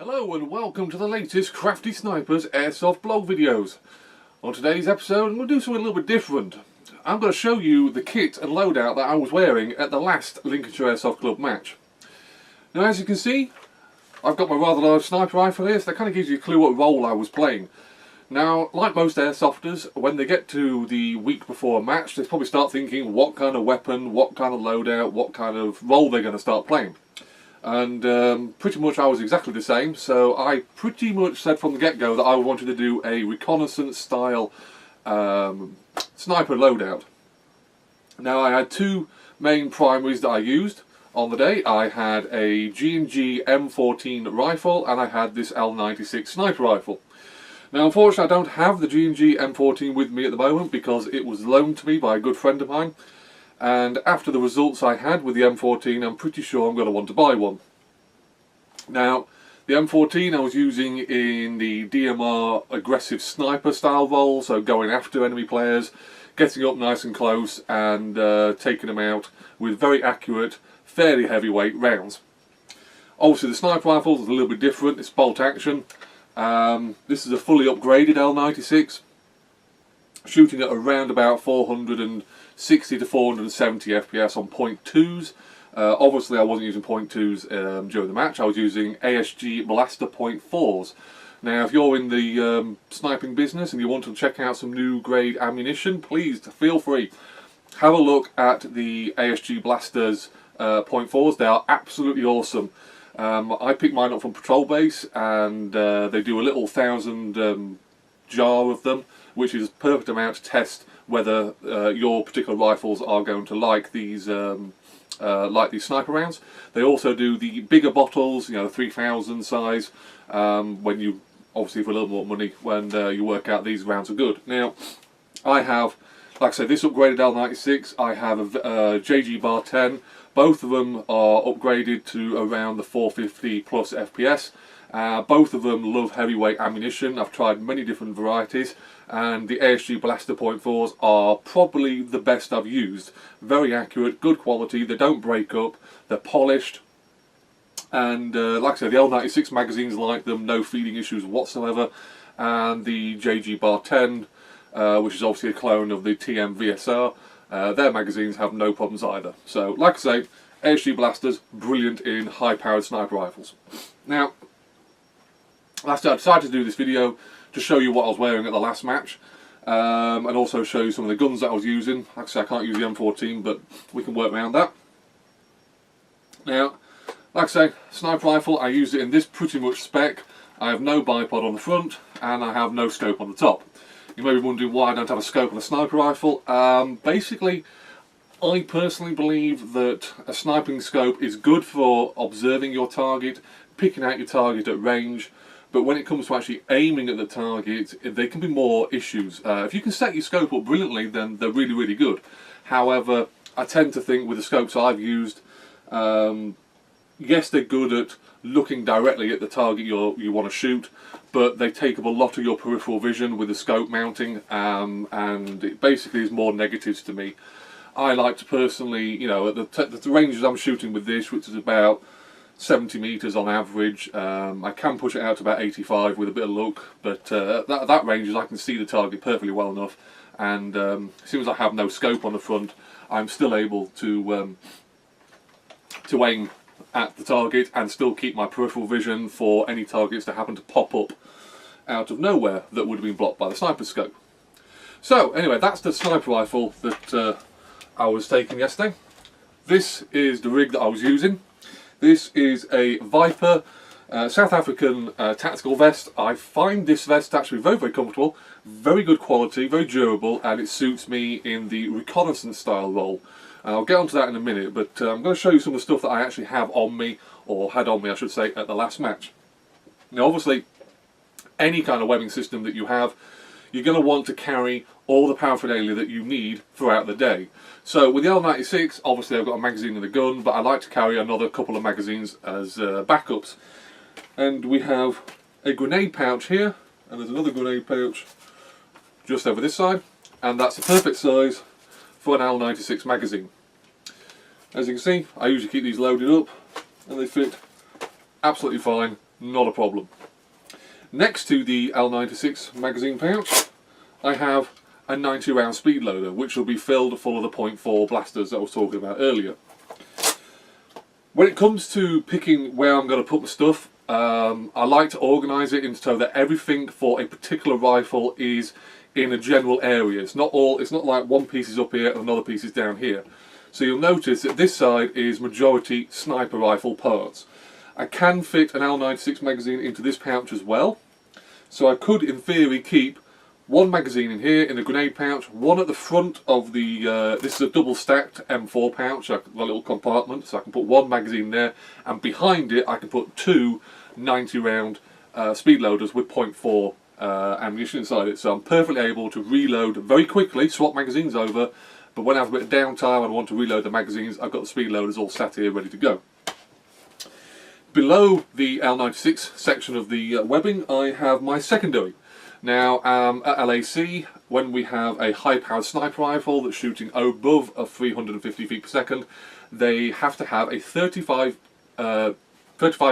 Hello and welcome to the latest CraftySniper's Airsoft blog videos. On today's episode I'm going to do something a little bit different. I'm going to show you the kit and loadout that I was wearing at the last Lincolnshire Airsoft Club match. Now, as you can see, I've got my rather large sniper rifle here, so that kind of gives you a clue what role I was playing. Now, like most airsofters, when they get to the week before a match, they probably start thinking what kind of weapon, what kind of loadout, what kind of role they're going to start playing. And pretty much I was exactly the same, so I pretty much said from the get-go that I wanted to do a reconnaissance style sniper loadout. Now, I had two main primaries that I used on the day. I had a G&G M14 rifle and I had this L96 sniper rifle. Now, unfortunately, I don't have the G&G M14 with me at the moment because it was loaned to me by a good friend of mine. And after the results I had with the M14, I'm pretty sure I'm going to want to buy one. Now, the M14 I was using in the DMR aggressive sniper style role, so going after enemy players, getting up nice and close and taking them out with very accurate, fairly heavyweight rounds. Obviously the sniper rifle is a little bit different, it's bolt action. This is a fully upgraded L96, shooting at around about 460 to 470 FPS on .2s. Obviously I wasn't using .2s during the match, I was using ASG Blaster .4s. Now, if you're in the sniping business and you want to check out some new grade ammunition, please feel free. Have a look at the ASG Blasters .4s, they are absolutely awesome. I picked mine up from Patrol Base and they do a little 1,000 jar of them, which is a perfect amount to test whether your particular rifles are going to like these sniper rounds. They also do the bigger bottles, you know, 3,000 size, when you, obviously for a little more money, when you work out these rounds are good. Now, I have, like I say, this upgraded L96, I have a JG Bar 10, both of them are upgraded to around the 450 plus FPS. Both of them love heavyweight ammunition. I've tried many different varieties and the ASG Blaster .4s are probably the best I've used. Very accurate, good quality, they don't break up, they're polished, and like I said, the L96 magazines like them, no feeding issues whatsoever, and the JG Bar 10, which is obviously a clone of the TM VSR, their magazines have no problems either. So, like I say, ASG Blasters, brilliant in high-powered sniper rifles. Now, last I decided to do this video to show you what I was wearing at the last match, and also show you some of the guns that I was using. Like I say, I can't use the M14, but we can work around that. Now, like I say, sniper rifle, I use it in this pretty much spec. I have no bipod on the front, and I have no scope on the top. You may be wondering why I don't have a scope on a sniper rifle. Basically, I personally believe that a sniping scope is good for observing your target, picking out your target at range, but when it comes to actually aiming at the target, there can be more issues. If you can set your scope up brilliantly, then they're really, really good. However, I tend to think with the scopes I've used, yes, they're good at looking directly at the target you want to shoot, but they take up a lot of your peripheral vision with the scope mounting, and it basically is more negatives to me. I like to personally, you know, at the ranges I'm shooting with this, which is about 70 metres on average, I can push it out to about 85 with a bit of luck, but that range I can see the target perfectly well enough, and as soon as I have no scope on the front, I'm still able to aim at the target and still keep my peripheral vision for any targets that happen to pop up out of nowhere that would have been blocked by the sniper scope. So anyway, that's the sniper rifle that I was taking yesterday. This is the rig that I was using. This is a Viper South African tactical vest. I find this vest actually very, very comfortable, very good quality, very durable, and it suits me in the reconnaissance style role. I'll get onto that in a minute, but I'm going to show you some of the stuff that I actually have on me, or had on me I should say, at the last match. Now obviously, any kind of webbing system that you have, you're going to want to carry all the paraphernalia that you need throughout the day. So with the L96, obviously I've got a magazine and a gun, but I like to carry another couple of magazines as backups. And we have a grenade pouch here, and there's another grenade pouch just over this side, and that's the perfect size for an L96 magazine. As you can see, I usually keep these loaded up, and they fit absolutely fine, not a problem. Next to the L96 magazine pouch, I have a 90 round speed loader, which will be filled full of the .4 blasters that I was talking about earlier. When it comes to picking where I'm going to put my stuff, I like to organise it so that everything for a particular rifle is in a general area. It's not like one piece is up here and another piece is down here. So you'll notice that this side is majority sniper rifle parts. I can fit an L96 magazine into this pouch as well. So I could, in theory, keep one magazine in here in a grenade pouch, one at the front of the, this is a double stacked M4 pouch, a little compartment, so I can put one magazine there, and behind it I can put two 90 round speed loaders with .4 ammunition inside it. So I'm perfectly able to reload very quickly, swap magazines over, but when I have a bit of downtime and I want to reload the magazines, I've got the speed loaders all sat here ready to go. Below the L96 section of the webbing, I have my secondary. Now, at LAC, when we have a high-powered sniper rifle that's shooting above 350 feet per second, they have to have a 35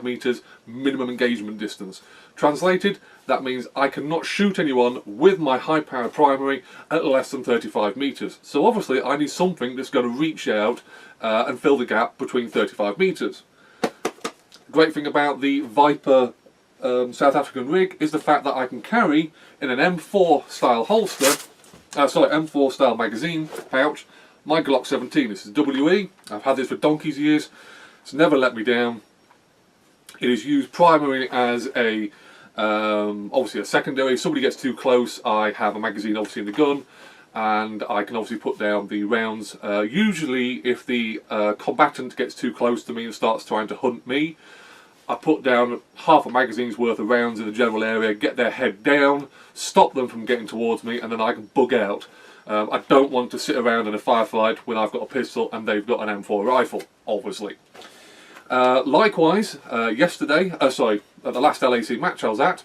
metres minimum engagement distance. Translated, that means I cannot shoot anyone with my high-powered primary at less than 35 metres. So obviously I need something that's going to reach out and fill the gap between 35 metres. The great thing about the Viper South African rig is the fact that I can carry in an M4 style holster, M4 style magazine pouch, my Glock 17. This is WE. I've had this for donkey's years. It's never let me down. It is used primarily as a obviously a secondary. If somebody gets too close, I have a magazine obviously in the gun, and I can obviously put down the rounds. Usually, if the combatant gets too close to me and starts trying to hunt me, I put down half a magazine's worth of rounds in the general area, get their head down, stop them from getting towards me, and then I can bug out. I don't want to sit around in a firefight when I've got a pistol and they've got an M4 rifle, obviously. Likewise, yesterday, at the last LAC match I was at,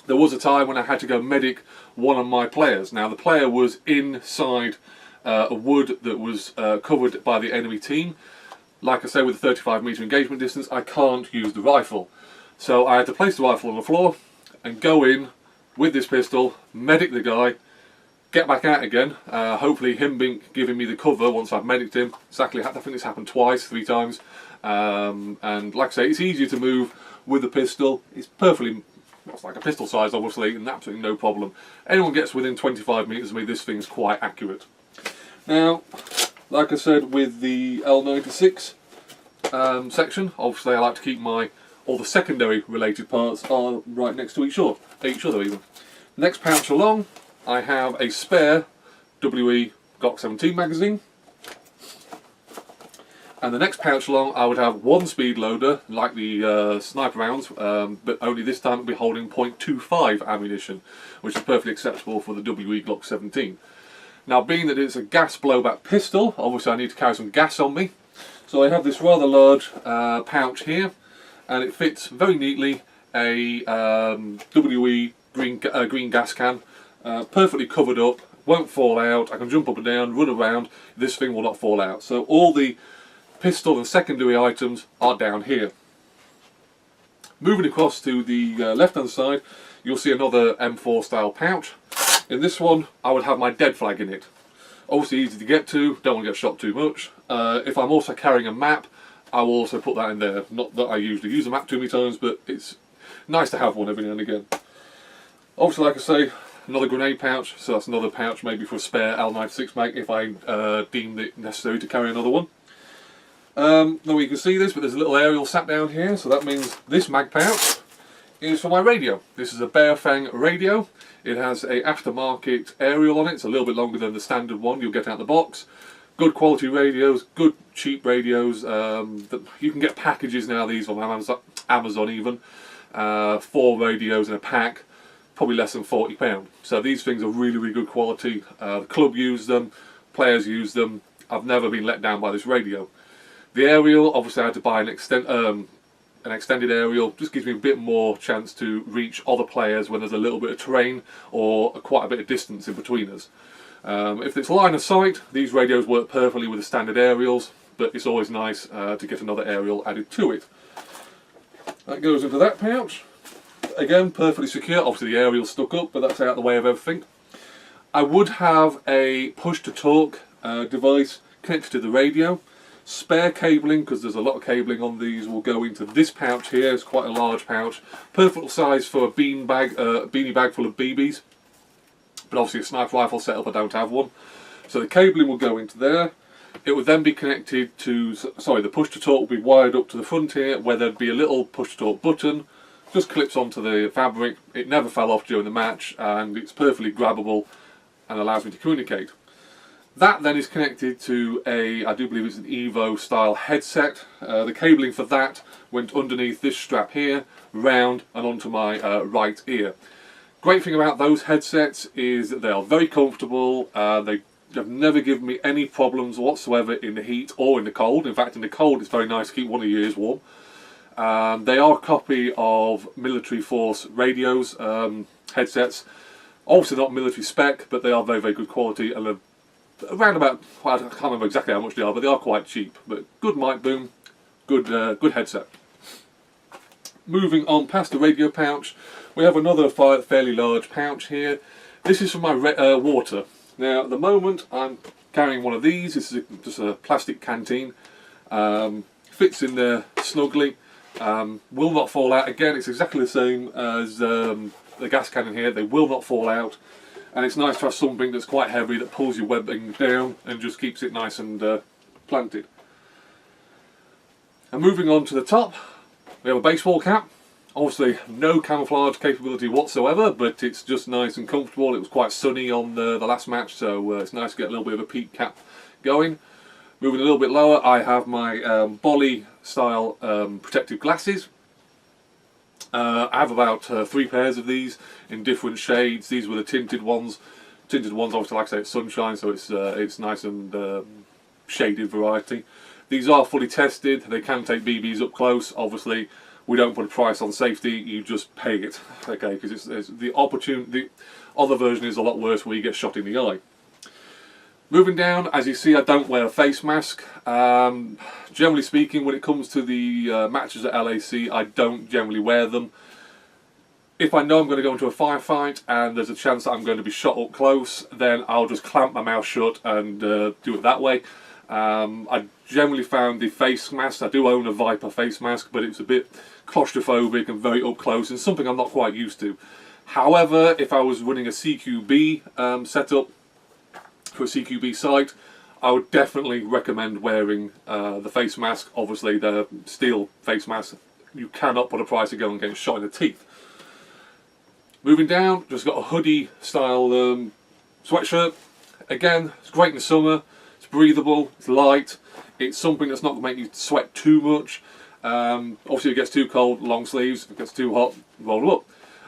there was a time when I had to go medic one of my players. Now the player was inside a wood that was covered by the enemy team. Like I say, with a 35 metre engagement distance, I can't use the rifle. So I had to place the rifle on the floor and go in with this pistol, medic the guy, get back out again, hopefully him giving me the cover once I've mediced him. Exactly, I think this happened twice, 3 times. And like I say, it's easier to move with the pistol. It's perfectly, it's like a pistol size obviously, and absolutely no problem. Anyone gets within 25 metres of me, this thing's quite accurate. Now, like I said, with the L96 section, obviously I like to keep all the secondary related parts are right next to each other even. Next pouch along, I have a spare WE Glock 17 magazine. And the next pouch along, I would have one speed loader, like the sniper rounds, but only this time it'll be holding .25 ammunition, which is perfectly acceptable for the WE Glock 17. Now, being that it's a gas blowback pistol, obviously I need to carry some gas on me. So I have this rather large pouch here, and it fits very neatly a WE green gas can, perfectly covered up, won't fall out. I can jump up and down, run around, this thing will not fall out. So all the pistol and secondary items are down here. Moving across to the left hand side, you'll see another M4 style pouch. In this one, I would have my dead flag in it. Obviously easy to get to, don't want to get shot too much. If I'm also carrying a map, I will also put that in there. Not that I usually use a map too many times, but it's nice to have one every now and again. Obviously, like I say, another grenade pouch, so that's another pouch maybe for a spare L96 mag if I deem it necessary to carry another one. Now you can see this, but there's a little aerial sat down here, so that means this mag pouch is for my radio. This is a Bear Fang radio. It has a aftermarket aerial on it. It's a little bit longer than the standard one you'll get out of the box. Good quality radios, good cheap radios. You can get packages now, these from Amazon even. 4 radios in a pack, probably less than £40. So these things are really, really good quality. The club use them, players use them. I've never been let down by this radio. The aerial, obviously I had to buy an extended aerial. Just gives me a bit more chance to reach other players when there's a little bit of terrain or quite a bit of distance in between us. If it's line of sight, these radios work perfectly with the standard aerials, but it's always nice to get another aerial added to it. That goes into that pouch. Again, perfectly secure. Obviously the aerial's stuck up, but that's out of the way of everything. I would have a push-to-talk device connected to the radio. Spare cabling, because there's a lot of cabling on these, will go into this pouch here. It's quite a large pouch. Perfect size for a beanie bag full of BBs. But obviously a sniper rifle setup, I don't have one. So the cabling will go into there. It would then be connected to, the push-to-talk will be wired up to the front here, where there'd be a little push-to-talk button. Just clips onto the fabric. It never fell off during the match, and it's perfectly grabbable and allows me to communicate. That then is connected to I do believe it's an Evo style headset. The cabling for that went underneath this strap here, round and onto my right ear. Great thing about those headsets is that they are very comfortable. They have never given me any problems whatsoever in the heat or in the cold. In fact, in the cold it's very nice to keep one of your ears warm. They are a copy of military force radios, headsets. Obviously not military spec, but they are very, very good quality, and around about, well, I can't remember exactly how much they are, but they are quite cheap. But good mic boom, good headset. Moving on past the radio pouch, we have another fairly large pouch here. This is for my water. Now at the moment I'm carrying one of these. This is just a plastic canteen. Fits in there snugly. Will not fall out. Again, it's exactly the same as the gas cannon here. They will not fall out. And it's nice to have something that's quite heavy that pulls your webbing down and just keeps it nice and planted. And moving on to the top, we have a baseball cap. Obviously no camouflage capability whatsoever, but it's just nice and comfortable. It was quite sunny on the last match, so it's nice to get a little bit of a peak cap going. Moving a little bit lower, I have my Bolly style protective glasses. I have about 3 pairs of these in different shades. These were the tinted ones. Tinted ones, obviously, like I say, it's sunshine, so it's nice and shaded variety. These are fully tested. They can take BBs up close. Obviously, we don't put a price on safety. You just pay it, okay? Because it's the opportunity. The other version is a lot worse, where you get shot in the eye. Moving down, as you see, I don't wear a face mask. Generally speaking, when it comes to the matches at LAC, I don't generally wear them. If I know I'm going to go into a firefight and there's a chance that I'm going to be shot up close, then I'll just clamp my mouth shut and do it that way. I generally found the face mask, I do own a Viper face mask, but it's a bit claustrophobic and very up close and something I'm not quite used to. However, if I was running a CQB setup, for a CQB site, I would definitely recommend wearing the face mask. Obviously the steel face mask, you cannot put a price to go and get shot in the teeth. Moving down, just got a hoodie style sweatshirt. Again, it's great in the summer, it's breathable, it's light, it's something that's not going to make you sweat too much. Obviously if it gets too cold, long sleeves. If it gets too hot, roll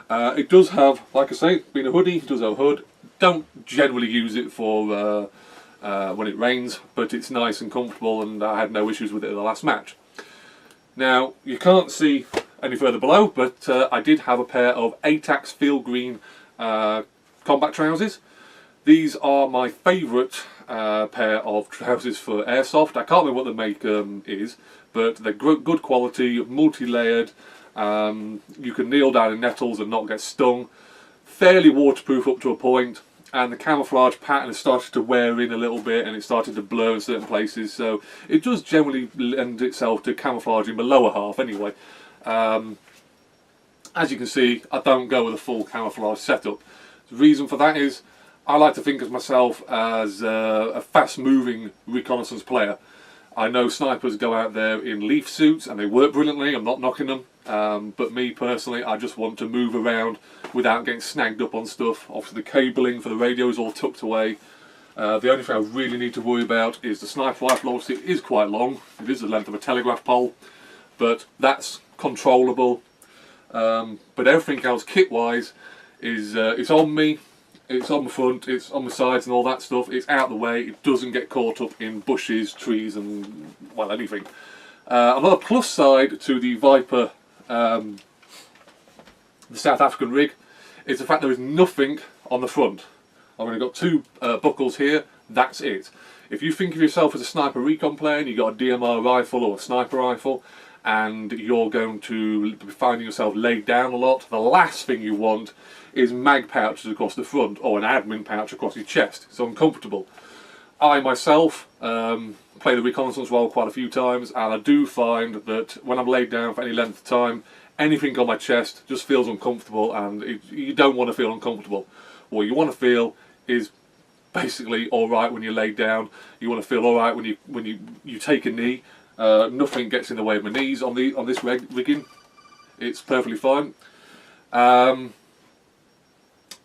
up. It does have, like I say, being a hoodie, it does have a hood. Don't generally use it for when it rains, but it's nice and comfortable, and I had no issues with it in the last match. Now, you can't see any further below, but I did have a pair of ATAX Field Green combat trousers. These are my favourite pair of trousers for airsoft. I can't remember what the make is, but they're good quality, multi-layered. You can kneel down in nettles and not get stung. Fairly waterproof up to a point, and the camouflage pattern has started to wear in a little bit, and it started to blur in certain places, so it does generally lend itself to camouflaging the lower half anyway. As you can see, I don't go with a full camouflage setup. The reason for that is I like to think of myself as a fast-moving reconnaissance player. I know snipers go out there in leaf suits and they work brilliantly, I'm not knocking them, but me personally, I just want to move around without getting snagged up on stuff. Obviously the cabling for the radio is all tucked away. The only thing I really need to worry about is the sniper rifle. Obviously it is quite long, it is the length of a telegraph pole, but that's controllable. But everything else kit-wise is it's on me. It's on the front, it's on the sides and all that stuff. It's out the way, it doesn't get caught up in bushes, trees and, well, anything. Another plus side to the Viper, the South African rig, is the fact there is nothing on the front. I've only got 2 buckles here, that's it. If you think of yourself as a sniper recon player and you've got a DMR rifle or a sniper rifle, and you're going to be finding yourself laid down a lot, the last thing you want is mag pouches across the front or an admin pouch across your chest. It's uncomfortable. I myself play the reconnaissance role quite a few times, and I do find that when I'm laid down for any length of time, anything on my chest just feels uncomfortable, and you don't want to feel uncomfortable. What you want to feel is basically alright when you're laid down. You want to feel alright when you take a knee. Nothing gets in the way of my knees on this rigging. It's perfectly fine.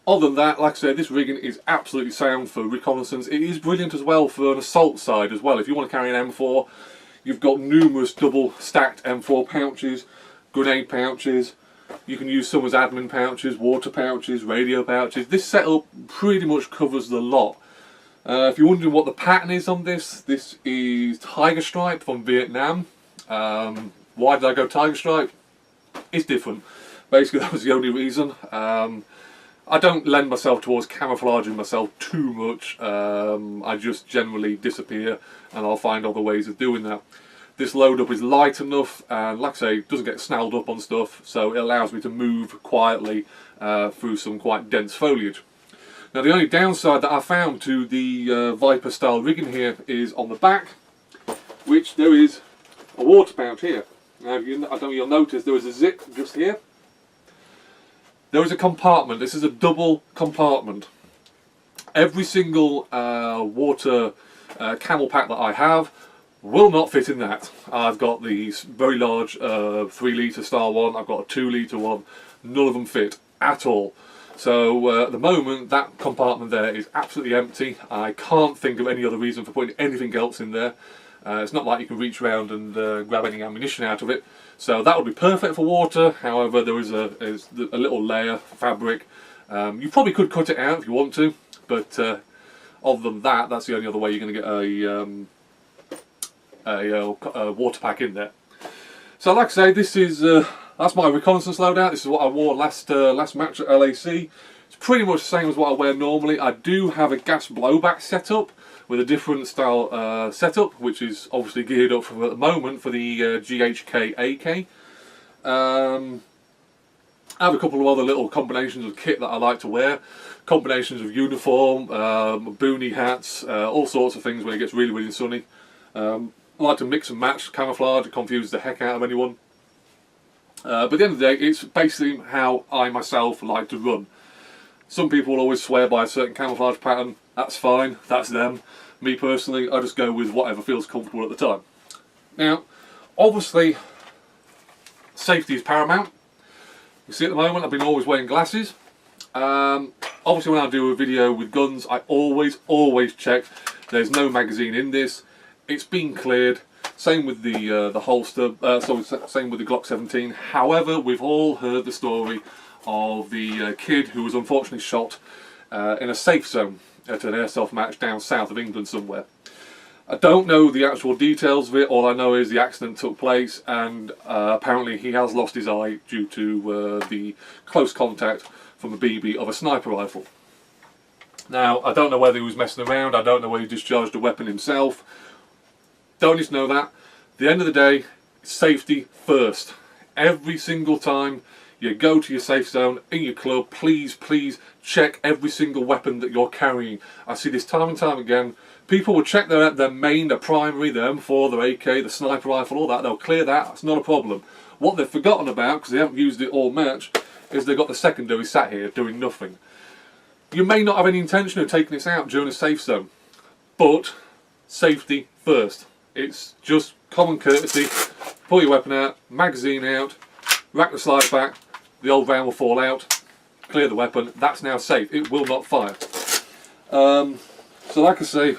Other than that, like I said, this rigging is absolutely sound for reconnaissance. It is brilliant as well for an assault side as well. If you want to carry an M4, you've got numerous double stacked M4 pouches, grenade pouches. You can use some as admin pouches, water pouches, radio pouches. This setup pretty much covers the lot. If you're wondering what the pattern is on this, this is Tiger Stripe from Vietnam. Why did I go Tiger Stripe? It's different. Basically, that was the only reason. I don't lend myself towards camouflaging myself too much. I just generally disappear, and I'll find other ways of doing that. This load up is light enough, and like I say, it doesn't get snarled up on stuff, so it allows me to move quietly through some quite dense foliage. Now, the only downside that I found to the Viper style rigging here is on the back, which there is a water pouch here. Now, I don't know, you'll notice there is a zip just here. There is a compartment. This is a double compartment. Every single water camel pack that I have will not fit in that. I've got the very large 3 litre style one, I've got a 2 litre one, none of them fit at all. So at the moment that compartment there is absolutely empty. I can't think of any other reason for putting anything else in there. It's not like you can reach around and grab any ammunition out of it. So that would be perfect for water. However, there is a little layer fabric. You probably could cut it out if you want to, but other than that, that's the only other way you're going to get a water pack in there. So like I say, this is that's my reconnaissance loadout. This is what I wore last match at LAC. It's pretty much the same as what I wear normally. I do have a gas blowback setup with a different style setup, which is obviously geared up for, at the moment, for the GHK AK. I have a couple of other little combinations of kit that I like to wear. Combinations of uniform, boonie hats, all sorts of things when it gets really, really sunny. I like to mix and match camouflage. It confuses the heck out of anyone. But at the end of the day, it's basically how I myself like to run. Some people will always swear by a certain camouflage pattern. That's fine, that's them. Me personally, I just go with whatever feels comfortable at the time. Now, obviously, safety is paramount. You see at the moment I've been always wearing glasses. Obviously when I do a video with guns, I always check there's no magazine in this. It's been cleared. Same with the holster, same with the Glock 17. However, we've all heard the story of the kid who was unfortunately shot in a safe zone at an airsoft match down south of England somewhere. I don't know the actual details of it. All I know is the accident took place, and apparently he has lost his eye due to the close contact from the BB of a sniper rifle. Now, I don't know whether he was messing around, I don't know whether he discharged a weapon himself. Don't need to know that. At the end of the day, safety first. Every single time you go to your safe zone in your club, please check every single weapon that you're carrying. I see this time and time again. People will check their main, their primary, their M4, their AK, the sniper rifle, all that. They'll clear that. That's not a problem. What they've forgotten about, because they haven't used it all match, is they've got the secondary sat here doing nothing. You may not have any intention of taking this out during a safe zone, but safety first. It's just common courtesy. Pull your weapon out, magazine out, rack the slide back, the old round will fall out, clear the weapon. That's now safe. It will not fire. So like I say,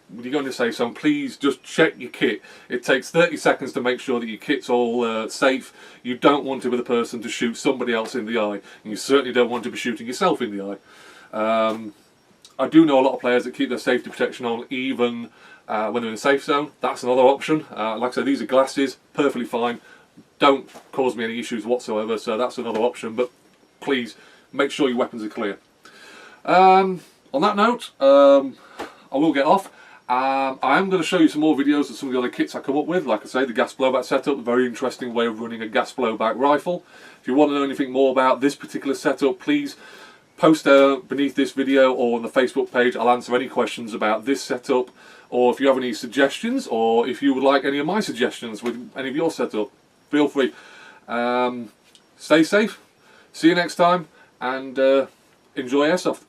when you go into safe zone, please just check your kit. It takes 30 seconds to make sure that your kit's all safe. You don't want to be the person to shoot somebody else in the eye, and you certainly don't want to be shooting yourself in the eye. I do know a lot of players that keep their safety protection on even when they're in a safe zone. That's another option. Like I said, these are glasses, perfectly fine. Don't cause me any issues whatsoever, so that's another option. But please make sure your weapons are clear. On that note, I will get off. I'm going to show you some more videos of some of the other kits I come up with. Like I say, the gas blowback setup, a very interesting way of running a gas blowback rifle. If you want to know anything more about this particular setup, please post beneath this video or on the Facebook page. I'll answer any questions about this setup, or if you have any suggestions, or if you would like any of my suggestions with any of your setup, feel free. Stay safe, see you next time, and enjoy airsoft.